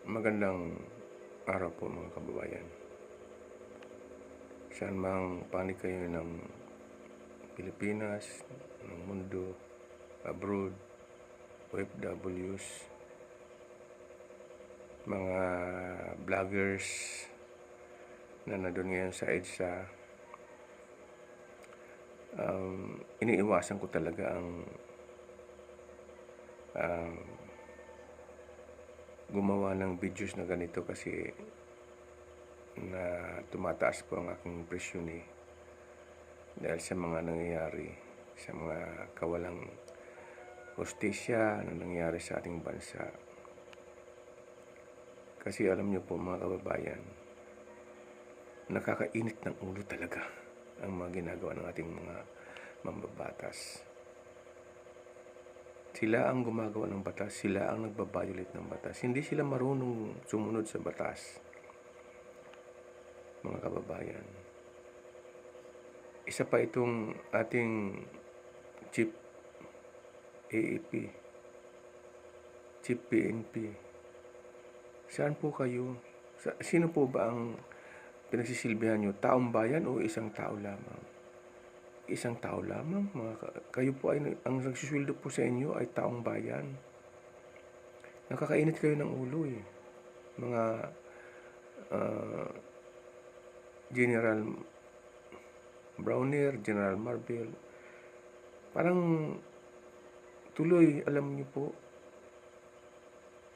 Magandang araw po mga kababayan. Saan mang panig kayo ng Pilipinas, ng mundo, abroad, OFWs, mga vloggers na nandun ngayon sa EDSA, iniiwasan ko talaga ang gumawa ng videos na ganito kasi na tumataas po ang aking presyon dahil sa mga nangyayari, sa mga kawalang hustisya na nangyayari sa ating bansa. Kasi alam niyo po mga kababayan, nakakainit ng ulo talaga ang mga ginagawa ng ating mga mambabatas. Sila ang gumagawa ng batas, sila ang nagbabiolate ng batas. Hindi sila marunong sumunod sa batas. Mga kababayan, isa pa itong ating Chief AAP, Chief PNP. Saan po kayo? Sino po ba ang pinagsisilbihan nyo? Taong bayan o isang tao lamang? Isang tao lamang? Kayo po ay, ang nagsusweldo po sa inyo ay taong bayan. Nakakainit kayo ng ulo mga General Browner, General Marvel. Parang tuloy, alam niyo po,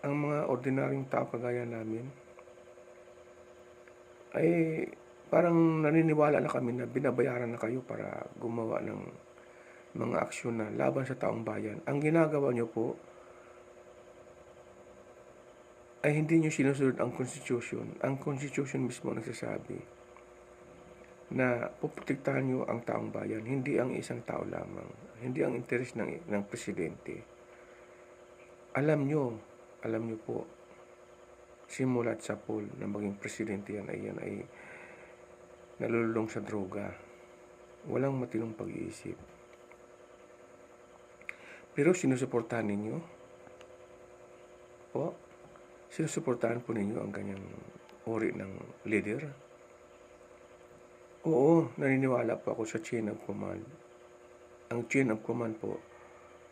ang mga ordinaryong tao kagaya namin ay parang naniniwala na kami na binabayaran na kayo para gumawa ng mga aksyon na laban sa taong bayan. Ang ginagawa niyo po ay hindi niyo sinusunod ang Constitution. Ang Constitution mismo nagsasabi na puprotektahan niyo ang taong bayan, hindi ang isang tao lamang, hindi ang interes ng presidente. Alam niyo po, simulat sa pool na maging presidente yan ay nalululong sa droga. Walang matinong pag-iisip. Pero sinusuportahan ninyo po, sinusuportahan po ninyo ang ganyang uri ng leader. Oo, naniniwala po ako sa chain of command. Ang chain of command po.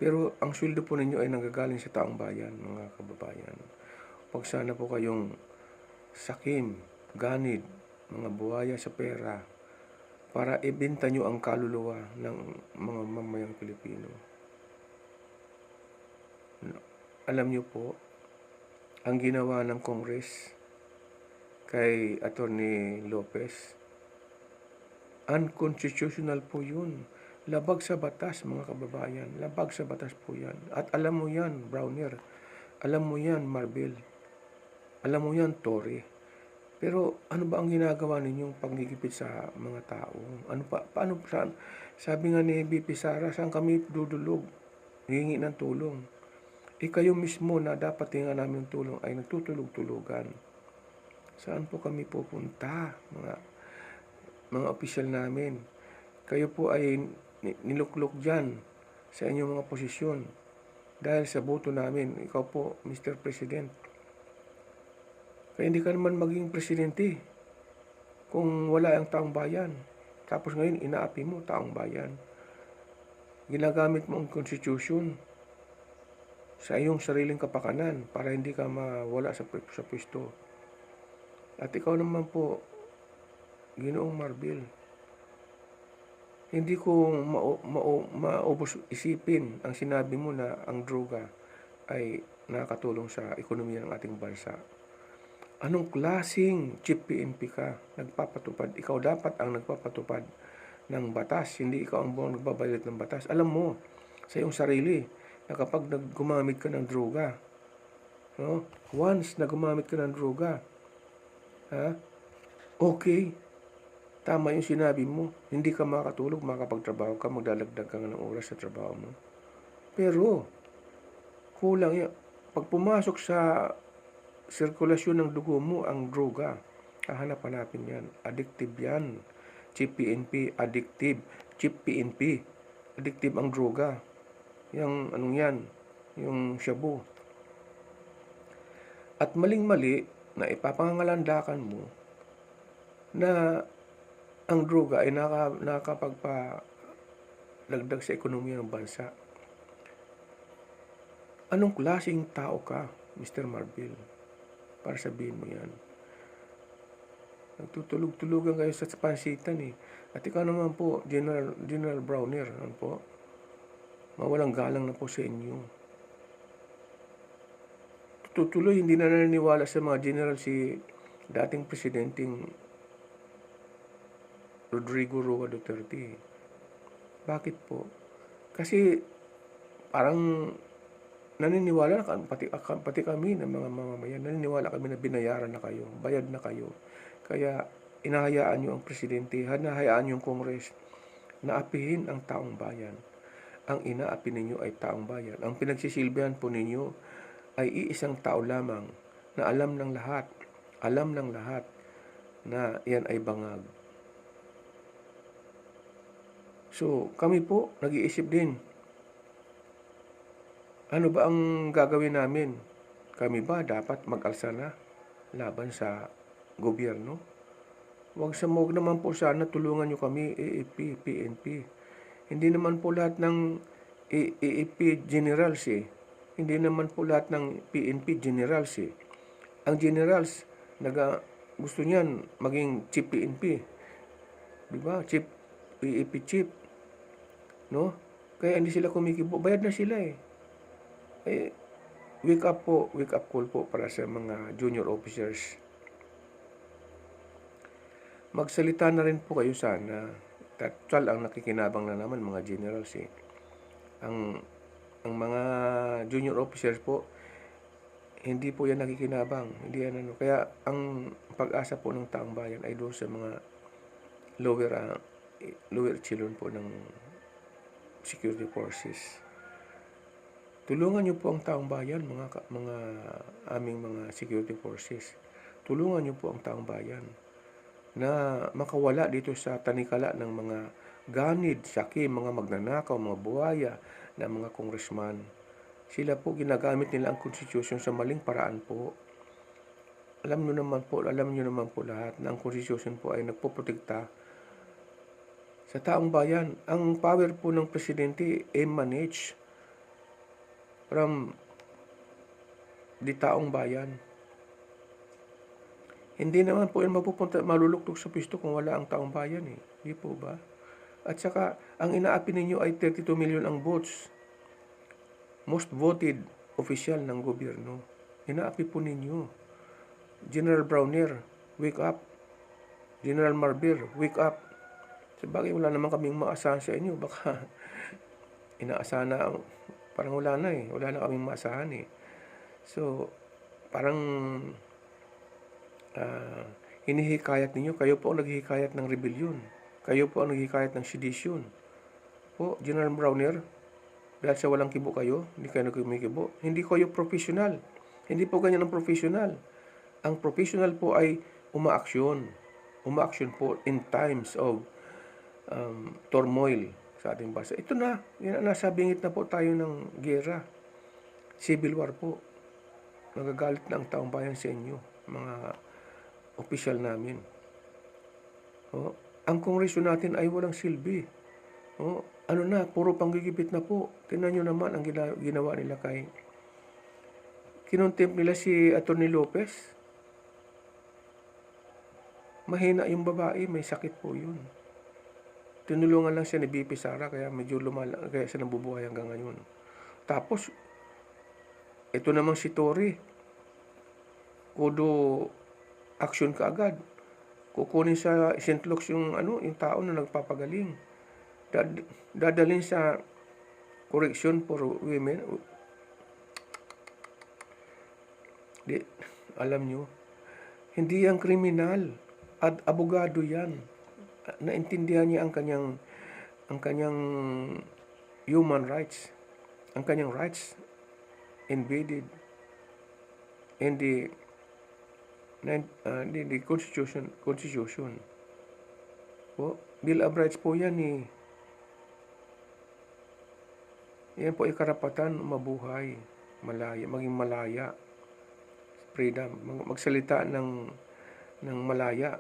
Pero ang sweldo po ninyo ay nanggagaling sa taong bayan, mga kababayan. Huwag sana po kayong sakim, ganid, mga buhaya sa pera para ibenta nyo ang kaluluwa ng mga mamayang Pilipino. Alam nyo po, ang ginawa ng Congress kay Attorney Lopez, unconstitutional po yun. Labag sa batas, mga kababayan. Labag sa batas po yan. At alam mo yan, Browner. Alam mo yan, Marvel. Alam mo yan, Tory. Pero ano ba ang ginagawa ninyong panggigipit sa mga tao? Ano pa? Paano saan? Sabi nga ni BP Sara, saan kami dudulog? Hihingi ng tulong. Kayo mismo na dapat hinga namin tulong ay nagtutulog-tulugan. Saan po kami pupunta, mga opisyal namin? Kayo po ay niluklok dyan sa inyong mga posisyon dahil sa boto namin. Ikaw po, Mr. President. Kaya hindi ka naman maging presidente kung wala ang taong bayan. Tapos ngayon, inaapi mo taong bayan. Ginagamit mo ang Constitution sa iyong sariling kapakanan para hindi ka mawala sa pwesto. At ikaw naman po, Ginoong Marvel, hindi ko maubos isipin ang sinabi mo na ang droga ay nakakatulong sa ekonomiya ng ating bansa. Anong klaseng Chief PNP ka? Nagpapatupad. Ikaw dapat ang nagpapatupad ng batas. Hindi ikaw ang buong nagbabayad ng batas. Alam mo sa iyong sarili na kapag gumamit ka ng droga, once na gumamit ka ng droga, okay, tama yung sinabi mo, hindi ka makatulog, makapagtrabaho ka, magdalagdag ka ng oras sa trabaho mo. Pero, kulang yan. Pag pumasok sa sirkulasyon ng dugo mo ang droga, hanapin yan. Addictive yan. Chief PNP, addictive. Chief PNP, addictive ang droga. Yung anong yan, yung shabu. At maling-mali na ipapangangalandakan mo na ang droga ay nakakapagpadagdag sa ekonomiya ng bansa. Anong klaseng tao ka, Mr. Marbil, para sabihin mo yan? Nagtutulog-tulugan kayo sa pansitan eh. At ikaw naman po, General Browner, ano po? Mawalang galang na po sa inyo. Tutuloy, hindi na naniniwala sa mga general si dating presidenting Rodrigo Roa Duterte. Bakit po? Kasi parang naniniwala na pati kami ng mga mamamayan, naniniwala kami na binayaran na kayo, bayad na kayo. Kaya inahayaan nyo ang presidente, hinahayaan nyo ang kongres na apihin ang taong bayan. Ang inaapi ninyo ay taong bayan. Ang pinagsisilbihan po ninyo ay iisang tao lamang na alam ng lahat na yan ay bangag. So, kami po, nag-iisip din. Ano ba ang gagawin namin? Kami ba dapat mag-alsa na laban sa gobyerno? Huwag naman po sana tulungan nyo kami, AAP, PNP. Hindi naman po lahat ng AAP generals eh. Hindi naman po lahat ng PNP generals eh. Ang generals, gusto niyan maging chief PNP. Diba? Chief, AAP chief. No? Kaya hindi sila kumikibo. Bayad na sila eh. Wake up call po para sa mga junior officers. Magsalita na rin po kayo sana. Total ang nakikinabang na naman mga generals eh. Ang mga junior officers po, hindi po yan nakikinabang. Hindi yan ano. Kaya ang pag-asa po ng taong bayan ay doon sa mga lower echelon po ng security forces. Tulungan niyo po ang taong bayan, mga aming mga security forces. Tulungan niyo po ang taong bayan na makawala dito sa tanikala ng mga ganid, saki, mga magnanakaw, mga buhaya, na mga congressman. Sila po ginagamit nila ang constitution sa maling paraan po. Alam niyo naman po lahat na ang constitution po ay nagpoprotekta sa taong bayan. Ang power po ng presidente emanate from di taong bayan. Hindi naman po yan maluluktok sa pisto kung wala ang taong bayan eh. Hindi po ba? At saka, ang inaapi ninyo ay 32 million ang votes. Most voted official ng gobyerno. Inaapi po ninyo. General Browner, wake up. General Marbil, wake up. Sabagay, wala naman kaming maasahan sa inyo. Baka inaasahan na, parang wala na eh. Wala na kaming maasahan eh. So, parang hinihikayat ninyo. Kayo po ang naghihikayat ng rebellion. Kayo po ang naghihikayat ng sedition. Po, General Browner, dahil sa walang kibo kayo, hindi kayo nagkumikibo. Hindi kayo professional. Hindi po ganyan ang professional. Ang professional po ay umaaksyon. Umaaksyon po in times of turmoil sa ating bansa. Ito na, nasa bingit na po tayo ng gera. Civil war po. Nagagalit na ang taong bayan sa inyo, mga opisyal namin. Ang kongreso natin ay walang silbi. Ano na, puro panggigipit na po. Tingnan nyo naman ang ginawa nila kay kinontempt nila si Atty. Lopez. Mahina yung babae, may sakit po yun. Tinulungan lang siya ni BP Sara kaya medyo kaya siya nabubuhay hanggang ngayon. Tapos, ito namang si Tory. Kudo action ka agad. Kukunin sa St. Luke's yung tao na nagpapagaling. Dadalhin sa correction for women. Alam nyo, hindi yan kriminal. At abogado yan. Naintindihan niya ang kanyang human rights. Ang kanyang rights invaded. And the constitution. po. Bill of Rights po yan eh. Yan po ay karapatan mabuhay, malaya, maging malaya, freedom, magsalita ng malaya.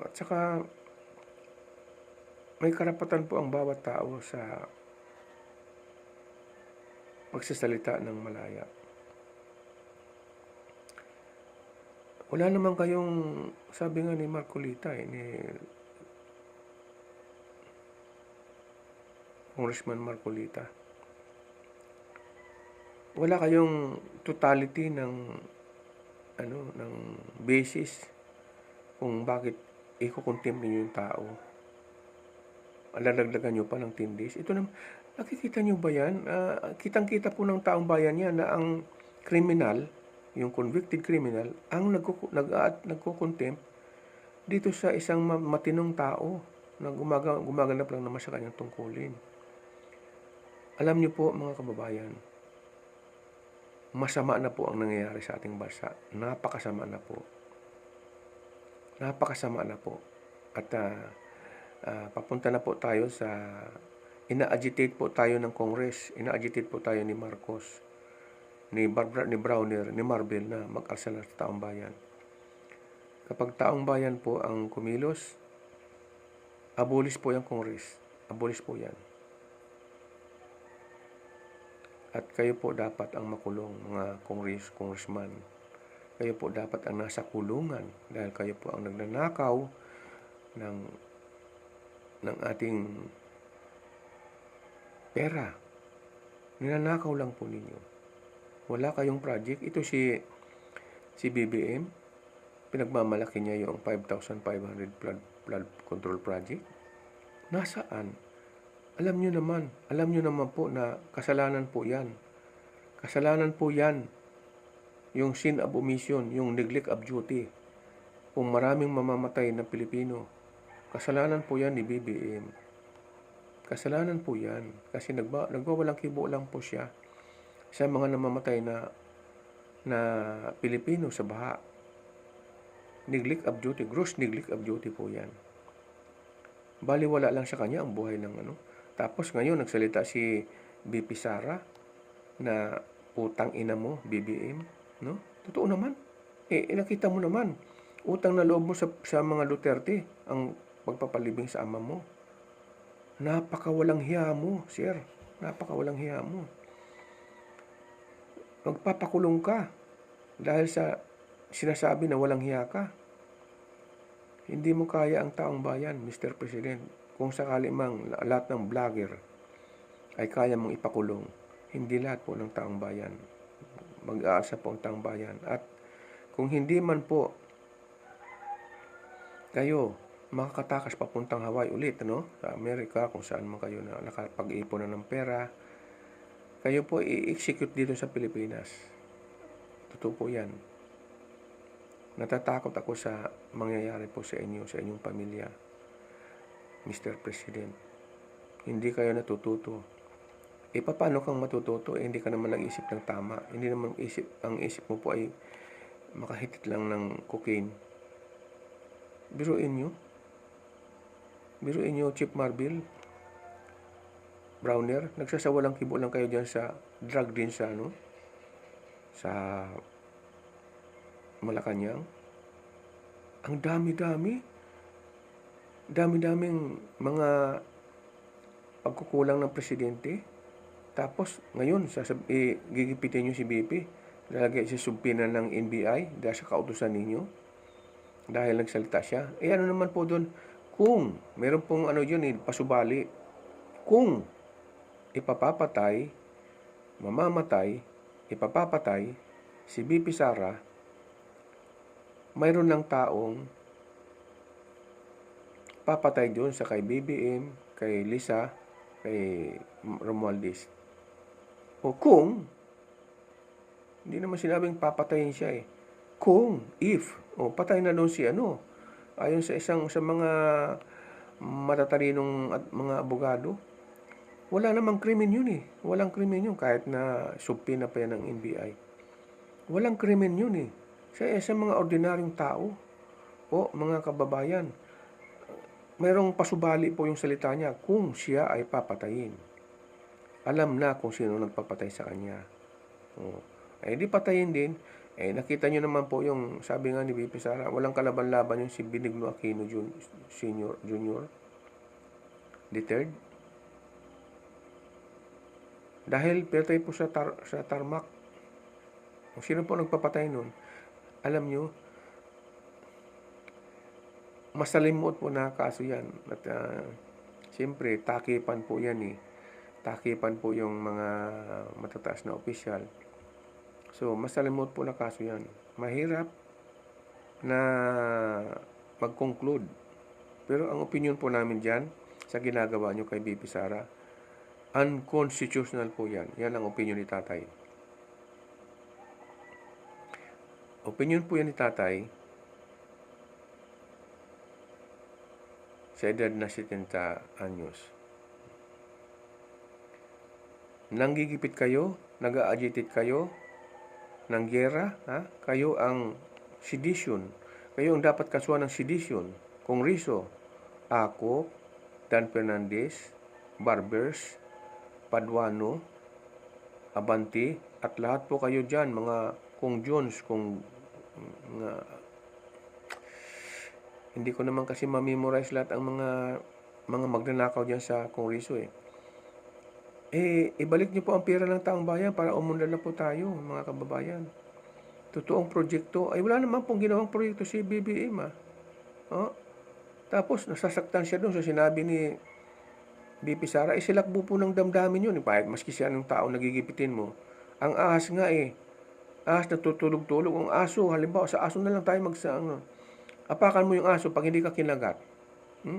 At saka may karapatan po ang bawat tao sa magsasalita ng malaya. Wala naman kayong, sabi nga ni Marcolita, ni Congressman Marcolita, wala kayong totality ng basis kung bakit ikukontempt niyo yung tao. Alalagdagan nyo pa ng 10 days. Ito naman, nakikita nyo ba yan? Kitang-kita po ng taong bayan yan na ang kriminal, yung convicted criminal, ang nagko-contempt dito sa isang matinong tao na gumaganap lang naman sa kanyang tungkulin. Alam niyo po mga kababayan, masama na po ang nangyayari sa ating bansa. Napakasama na po. Napakasama na po. At papunta na po tayo sa, ina-agitate po tayo ng Congress, ina-agitate po tayo ni Marcos, ni Browner, ni Marvel na mag-alsa na sa taong bayan. Kapag taong bayan po ang kumilos, abolish po yung Congress. Abolish po yan. At kayo po dapat ang makulong, mga congressman. Kayo po dapat ang nasa kulungan dahil kayo po ang nagnanakaw ng ating pera. Ninanakaw lang po ninyo. Wala kayong project. Ito si BBM, pinagmamalaki niya yung 5,500 flood control project. Nasaan? Alam nyo naman po na kasalanan po yan. Kasalanan po yan. Yung sin of omission, yung neglect of duty. Kung maraming mamamatay na Pilipino, kasalanan po yan ni BBM. Kasalanan po yan. Kasi nagwawalang kibo lang po siya sa mga namamatay na Pilipino sa baha. Neglect of duty, gross neglect of duty po yan. Baliwala lang sa kanya ang buhay ng Tapos ngayon nagsalita si BP Sara na putang ina mo, BBM, no? Totoo naman. Nakita mo naman, utang na loob mo sa mga Duterte ang pagpapalibing sa ama mo. Napakawalang hiya mo, sir. Napakawalang hiya mo. Magpapakulong ka dahil sa sinasabi na walang hiya ka. Hindi mo kaya ang taong bayan, Mr. President. Kung sakali mang lahat ng vlogger ay kaya mong ipakulong, hindi lahat po ng taong bayan. Mag-aasa po ang taong bayan. At kung hindi man po kayo makakatakas papuntang Hawaii ulit, sa Amerika, kung saan man kayo na nakapag-ipon na ng pera, kayo po i-execute dito sa Pilipinas. Totoo po yan. Natatakot ako sa mangyayari po sa inyo, sa inyong pamilya, Mr. President. Hindi kayo natututo. Paano kang matututo? Hindi ka naman nag-isip ng tama. Hindi naman ang isip mo po ay makahitit lang ng cocaine. Biruin nyo, Chief Marvel, Browner, nagsasawalang kibo lang kayo dyan sa drug din sa Malacanang. Ang dami-daming mga pagkukulang ng presidente. Tapos ngayon gigipitin nyo si BP, lalagay sa subpina ng NBI dahil sa kautusan ninyo, dahil nagsalita siya. Ano naman po doon, kung meron pong pasubali, kung ipapapatay si BP Sara, mayroon ng taong papatay doon sa kay BBM, kay Lisa, kay Romualdez. O kung, hindi naman sinabing papatayin siya Kung, patay na doon si ayon sa mga matatalinong at mga abogado, wala namang krimen yun Walang krimen yun kahit na subpina pa yan ng NBI. Walang krimen yun Sa mga ordinaryong tao, po mga kababayan, mayroong pasubali po yung salita niya kung siya ay papatayin. Alam na kung sino nagpapatay sa kanya. Di patayin din. Nakita nyo naman po yung sabi nga ni VP Sara, walang kalaban-laban yung si Benigno Aquino Jr. the third. Dahil pinatay po sa tarmac. Sino po nagpapatay nun? Alam nyo, masalimot po na kaso yan. At siyempre, takipan po yan Takipan po yung mga matataas na opisyal. So, masalimot po na kaso yan. Mahirap na mag-conclude. Pero ang opinion po namin dyan, sa ginagawa nyo kay VP Sara, unconstitutional po yan. Yan ang opinion ni tatay. Opinion po yan ni tatay sa edad na 70 anyos. Nanggigipit kayo, nag-a-agitate kayo ng giyera, kayo ang sedition. Kayo ang dapat kasuhan ng sedition. Kongreso, ako, Dan Fernandez, Barbers, Paduano, Abante, at lahat po kayo dyan, mga Kong Jones, hindi ko naman kasi ma-memorize lahat ang mga magnanakaw dyan sa Kongreso ibalik niyo po ang pera ng taong bayan para umunlad na po tayo, mga kababayan. Totoong proyekto. Wala naman pong ginawang proyekto si BBM, Tapos, nasasaktan siya doon sa sinabi ni VP Sara, silakbo po ng damdamin yun. Maski siya ng tao nagigipitin mo. Ang ahas nga ahas na tutulog-tulog. Ang aso, halimbawa, sa aso na lang tayo apakan mo yung aso pag hindi ka kinagat.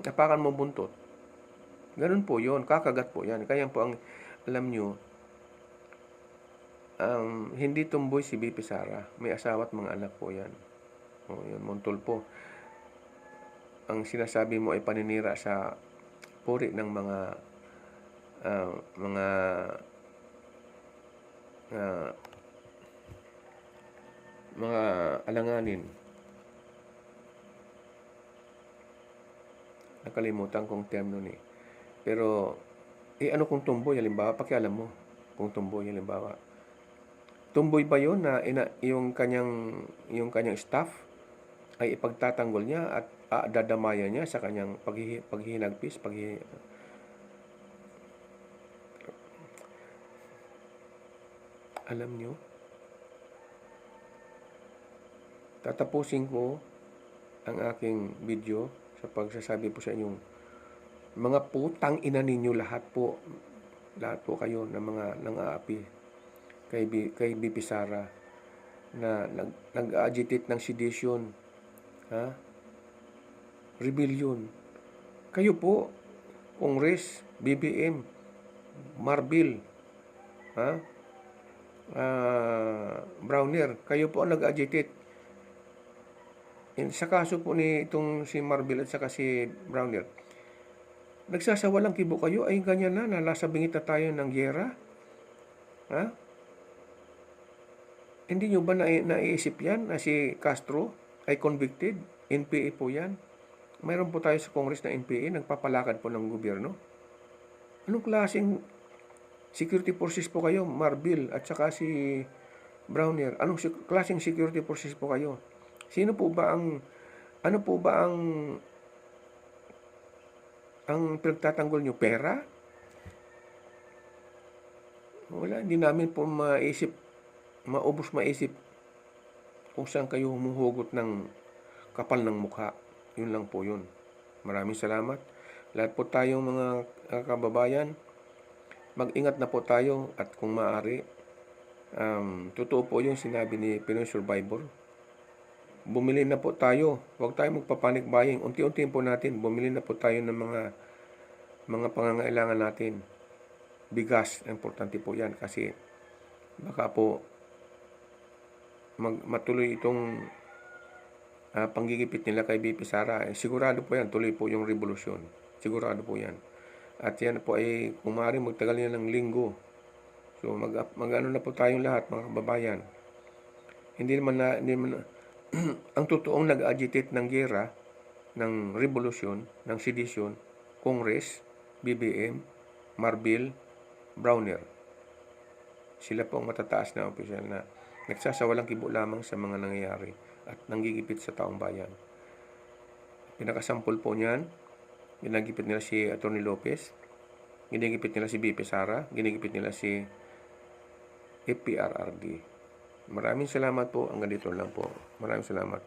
Apakan mo buntot. Ganun po yun. Kakagat po yan. Kaya po alam nyo, hindi tumboy si VP Sara. May asawa at mga anak po yan. Yun, Montol po. Ang sinasabi mo ay paninira sa puri ng mga alanganin. Nakalimutan kong term nun Pero, ano kung tumboy, halimbawa, pakialam mo kung tumboy, halimbawa. Tumboy ba yun na yung kanyang staff ay ipagtatanggol niya at dadamayan niya sa kanyang paghihinagpis, alam nyo, tatapusin ko ang aking video sa pagsasabi po sa inyong mga putang ina ninyo lahat po kayo na mga nang-aapi kay VP Sara na nag-agitate ng sedition, rebellion. Kayo po, Congress, BBM, Marbil, Browner, kayo po ang nag-agitate. Sa kaso po ni itong si Marbil at saka si Browner, nagsasawalang kibo kayo, ganyan na, nalasabingit na tayo ng giyera. Hindi nyo ba naiisip yan na si Castro ay convicted? NPA po yan. Mayroon po tayo sa Congress na NPA, nagpapalakad po ng gobyerno. Anong klaseng security forces po kayo, Marbil at saka si Browner? Anong klaseng security forces po kayo? Sino po ba ang pinagtatanggol nyo? Pera? Wala, hindi namin po maubos maisip kung saan kayo humuhugot ng kapal ng mukha. Yun lang po yun. Maraming salamat. Lahat po tayong mga kababayan, mag-ingat na po tayo at kung maaari, totoo po yung sinabi ni Pinoy Survivor. Bumili na po tayo. Huwag tayo magpapanic buying. Unti-unti po natin. Bumili na po tayo ng mga pangangailangan natin. Bigas, importante po yan kasi baka po matuloy itong panggigipit nila kay VP Sara. Sigurado po yan, tuloy po yung revolusyon. Sigurado po yan. At yan po ay kung maaari magtagal yan ng linggo. So mag-ano na po tayong lahat mga kababayan. Hindi naman ang totoong nag-agitate ng giyera, ng revolusyon, ng sedisyon, Congress, BBM, Marbil, Browner. Sila po ang matataas na opisyal na nagsasawalang kibo lamang sa mga nangyayari at nanggigipit sa taong bayan. Pinakasampol po niyan, ginagipit nila si Atty. Lopez, ginigipit nila si BP Sara, ginigipit nila si FPRRD. Maraming salamat po. Hanggang dito lang po. Maraming salamat.